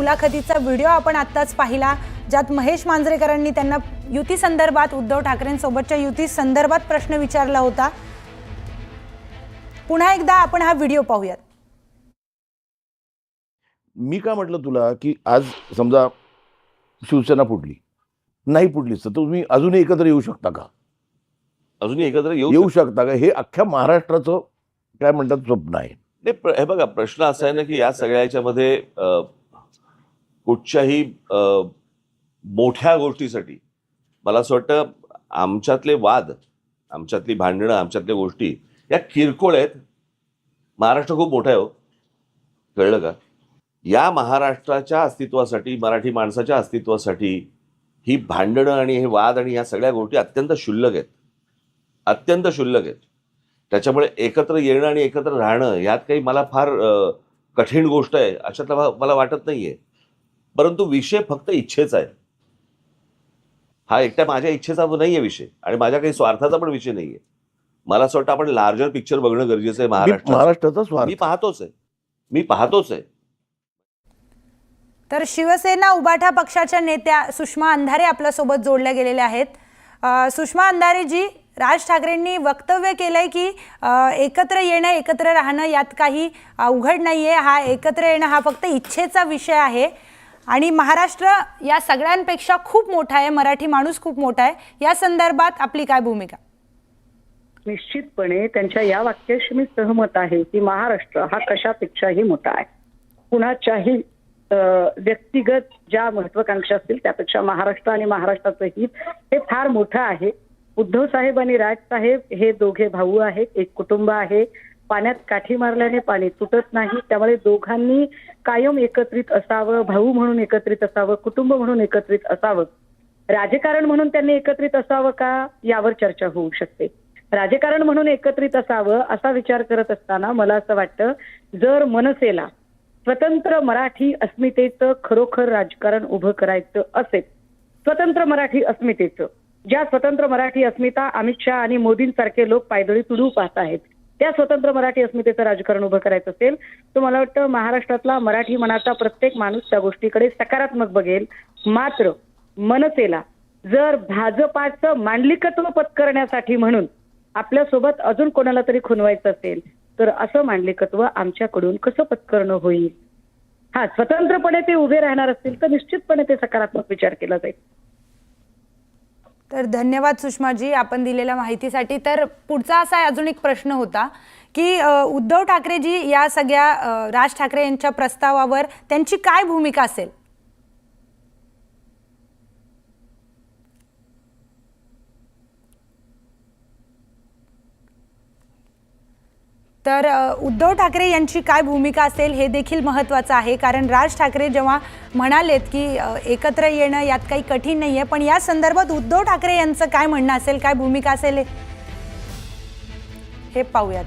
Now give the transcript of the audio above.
मुलाखतीचा व्हिडिओ आपण आत्ताच पाहिला, ज्यात महेश मांजरेकरांनी त्यांना युती संदर्भात, उद्धव ठाकरेंसोबतच्या युती संदर्भात प्रश्न विचारला होता। पुन्हा एकदा आपण हा व्हिडिओ पाहूयात। मी का म्हटलं तुला की आज समजा शिवसेना फुटली, नाही फुटलीच तर तुम्ही अजूनही एकत्र येऊ शकता का? अजूनही एकत्र येऊ शकता का? हे अख्ख्या महाराष्ट्राचं काय म्हणतात स्वप्न आहे। हे बघा, प्रश्न असा आहे ना की या सगळ्याच्यामध्ये कुठच्याही मोठ्या गोष्टीसाठी मला असं वाटतं आमच्यातले वाद, आमच्यातली भांडणं, आमच्यातल्या गोष्टी या किरकोळ आहेत। महाराष्ट्र खूप मोठा आहे हो, कळलं का? या महाराष्ट्राच्या अस्तित्वासाठी, मराठी माणसाच्या अस्तित्वासाठी ही भांडणं आणि हे वाद आणि ह्या सगळ्या गोष्टी अत्यंत क्षुल्लक आहेत, अत्यंत क्षुल्लक आहेत। त्याच्यामुळे एकत्र येणं आणि एकत्र राहणं यात काही मला फार कठीण गोष्ट आहे अशातला मला वाटत नाहीये। परंतु विषय फक्त इच्छेचा आहे, हा एकट्या माझ्या इच्छेचा नाहीये विषय आणि माझ्या काही स्वार्थाचा पण विषय नाहीये। मला असं वाटतं आपण लार्जर पिक्चर बघणं गरजेचं आहे। महाराष्ट्राचा स्वार्थ मी पाहतोच आहे। तर शिवसेना उबाठा पक्षाच्या नेत्या सुषमा अंधारे आपल्यासोबत जोडल्या गेलेल्या आहेत। सुषमा अंधारे जी, राज ठाकरेंनी वक्तव्य केलंय की एकत्र येणं, एकत्र राहणं यात काही अवघड नाहीये, हा एकत्र येणं हा फक्त इच्छेचा विषय आहे आणि महाराष्ट्र या सगळ्यांपेक्षा खूप मोठा आहे, मराठी माणूस खूप मोठा आहे। या संदर्भात आपली काय भूमिका? निश्चितपणे त्यांच्या या वाक्याशी मी सहमत आहे की महाराष्ट्र हा कशापेक्षाही मोठा आहे। कुणाच्याही व्यक्तिगत ज्या महत्वाकांक्षा असतील त्यापेक्षा महाराष्ट्र आणि महाराष्ट्राचं हित हे फार मोठं आहे। उद्धव साहेब आणि राज साहेब हे दोघे भाऊ आहेत, एक कुटुंब आहे। पाण्यात काठी मारल्याने पाणी तुटत नाही, त्यामुळे दोघांनी कायम एकत्रित असावं, भाऊ म्हणून एकत्रित असावं, कुटुंब म्हणून एकत्रित असावं। राजकारण म्हणून त्यांनी एकत्रित असावं का, यावर चर्चा होऊ शकते। राजकारण म्हणून एकत्रित असावं असा विचार करत असताना मला असं वाटतं, जर मनसेला स्वतंत्र मराठी अस्मितेचं खरोखर राजकारण उभं करायचं असेल, स्वतंत्र मराठी अस्मितेचं, ज्या स्वतंत्र मराठी अस्मिता अमित शहा आणि मोदींसारखे लोक पायदळी तुडू पाहत आहेत, त्या स्वतंत्र मराठी अस्मितेचं राजकारण उभं करायचं असेल तर मला वाटतं महाराष्ट्रातला मराठी मनाचा प्रत्येक माणूस त्या गोष्टीकडे सकारात्मक बघेल। मात्र मनसेला जर भाजपाचं मांडलिकत्व पत्करण्यासाठी म्हणून आपल्यासोबत अजून कोणाला तरी खुणवायचं असेल तर असं मांडलिकत्व आमच्याकडून कसं पत्करणं होईल? हा, स्वतंत्रपणे ते उभे राहणार असतील तर निश्चितपणे ते सकारात्मक विचार केला जाईल। तर धन्यवाद सुषमाजी आपण दिलेल्या माहितीसाठी। तर पुढचा असा अजून एक प्रश्न होता की उद्धव ठाकरेजी या सगळ्या राज ठाकरे यांच्या प्रस्तावावर त्यांची काय भूमिका असेल? तर उद्धव ठाकरे यांची काय भूमिका असेल हे देखील महत्त्वाचं आहे, कारण राज ठाकरे जेव्हा म्हणालेत की एकत्र येणं यात काही कठीण नाहीये, पण या संदर्भात उद्धव ठाकरे यांचं काय म्हणणं असेल, काय भूमिका असेल हे पाहूयात।